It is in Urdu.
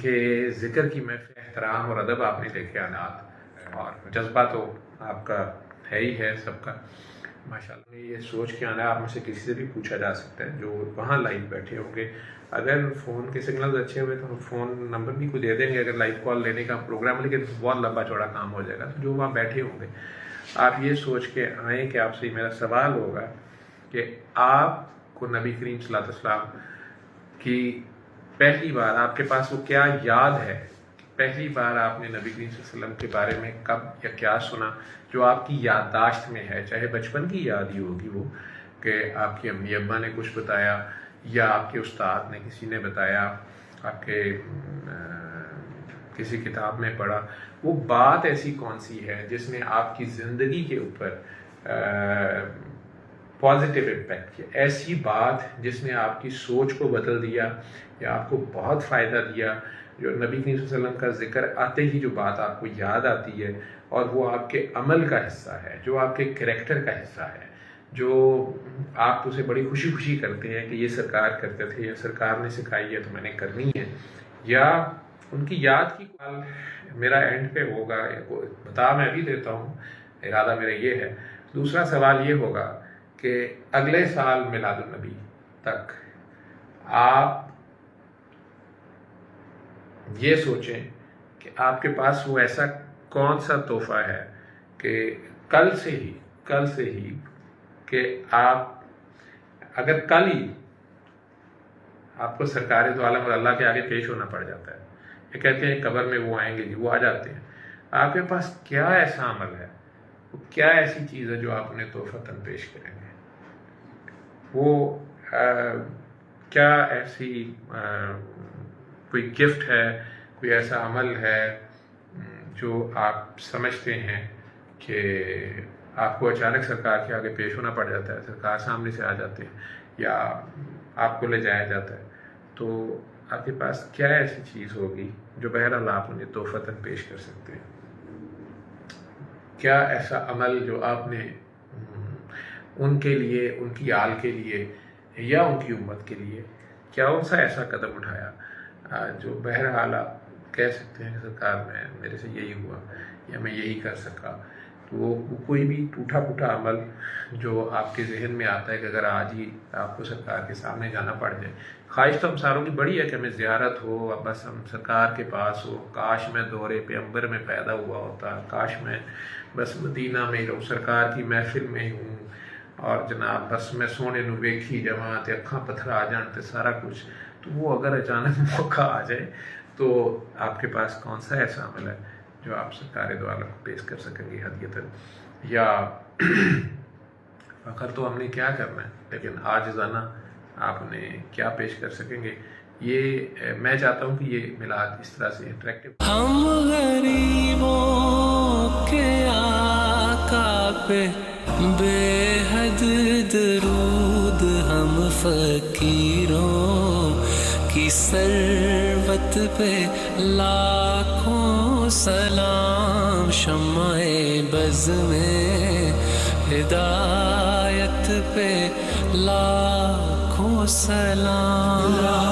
کہ ذکر کی محفل احترام اور ادب آپ نے دیکھے آنات، اور جذبہ تو آپ کا ہے ہی ہے سب کا ماشاءاللہ۔ یہ سوچ کے آنا آپ میں سے کسی سے بھی پوچھا جا سکتا ہے جو وہاں لائیو بیٹھے ہوں گے، اگر فون کے سگنلز اچھے ہوئے تو ہم فون نمبر بھی کوئی دے دیں گے اگر لائیو کال لینے کا پروگرام، لیکن بہت لمبا چوڑا کام ہو جائے گا۔ جو وہاں بیٹھے ہوں گے آپ یہ سوچ کے آئیں کہ آپ سے میرا سوال ہوگا کہ آپ کو نبی کریم صلی اللہ علیہ وسلم کی پہلی بار آپ کے پاس وہ کیا یاد ہے، پہلی بار آپ نے نبی کریم صلی اللہ علیہ وسلم کے بارے میں کب یا کیا سنا جو آپ کی یادداشت میں ہے، چاہے بچپن کی یاد ہی ہوگی وہ کہ آپ کی امی ابا نے کچھ بتایا یا آپ کے استاد نے کسی نے بتایا، آپ کے کسی کتاب میں پڑھا، وہ بات ایسی کون سی ہے جس نے آپ کی زندگی کے اوپر پازیٹیو امپیکٹ کیا، ایسی بات جس نے آپ کی سوچ کو بدل دیا یا آپ کو بہت فائدہ دیا، جو نبی کریم صلی اللہ علیہ وسلم کا ذکر آتے ہی جو بات آپ کو یاد آتی ہے اور وہ آپ کے عمل کا حصہ ہے، جو آپ کے کریکٹر کا حصہ ہے، جو آپ اسے بڑی خوشی خوشی کرتے ہیں کہ یہ سرکار کرتے تھے یا سرکار نے سکھائی ہے تو میں نے کرنی ہے، یا ان کی یاد کی کال میرا اینڈ پہ ہوگا، بتا میں ابھی دیتا ہوں، ارادہ میرا یہ ہے۔ دوسرا سوال یہ ہوگا کہ اگلے سال میلاد النبی تک آپ یہ سوچیں کہ آپ کے پاس وہ ایسا کون سا تحفہ ہے کہ کل سے ہی کہ آپ اگر کل ہی آپ کو سرکار دو عالم اور اللہ کے آگے پیش ہونا پڑ جاتا ہے، یہ کہتے ہیں قبر میں وہ آئیں گے جی، وہ آ جاتے ہیں، آپ کے پاس کیا ایسا عمل ہے، وہ کیا ایسی چیز ہے جو آپ انہیں تحفتاً پیش کریں گے؟ وہ کیا ایسی کوئی گفٹ ہے، کوئی ایسا عمل ہے جو آپ سمجھتے ہیں کہ آپ کو اچانک سرکار کے آگے پیش ہونا پڑ جاتا ہے، سرکار سامنے سے آ جاتے ہیں یا آپ کو لے جایا جاتا ہے، تو آپ کے پاس کیا ایسی چیز ہوگی جو بہرحال آپ انہیں تحفتاً پیش کر سکتے ہیں؟ کیا ایسا عمل جو آپ نے ان کے لیے، ان کی آل کے لیے یا ان کی امت کے لیے کیا ان سا ایسا قدم اٹھایا جو بہرحال آپ کہہ سکتے ہیں کہ سرکار میرے سے یہی ہوا یا میں یہی کر سکا؟ تو وہ کوئی بھی ٹوٹا پھوٹا عمل جو آپ کے ذہن میں آتا ہے کہ اگر آج ہی آپ کو سرکار کے سامنے جانا پڑ جائے، خواہش تو ہم ساروں کی بڑی ہے کہ ہمیں زیارت ہو، بس ہم سرکار کے پاس ہو، کاش میں دور پیغمبر میں پیدا ہوا ہوتا، کاش میں بس مدینہ میں رہوں، سرکار کی محفل میں ہوں، اور جناب بس میں سونے نو ویکھی جماں تے اکھاں پتھر آ جان تے سارا کچھ۔ تو وہ اگر اچانک موقع آ جائے تو آپ کے پاس کون سا ایسا عمل ہے جو آپ سرکار دو عالم کو پیش کر سکیں گے ہدیتاً؟ یا فخر تو ہم نے کیا کرنا ہے، لیکن عاجزانہ آپ انہیں کیا پیش کر سکیں گے؟ یہ میں چاہتا ہوں کہ یہ میلاد اس طرح سے انٹریکٹیو۔ ہم غریبوں کے آقا پہ بے حد درود، ہم فقیروں کی ثروت پہ لاکھوں سلام، شمع بز میں ہدایت پہ لاکھوں سلام۔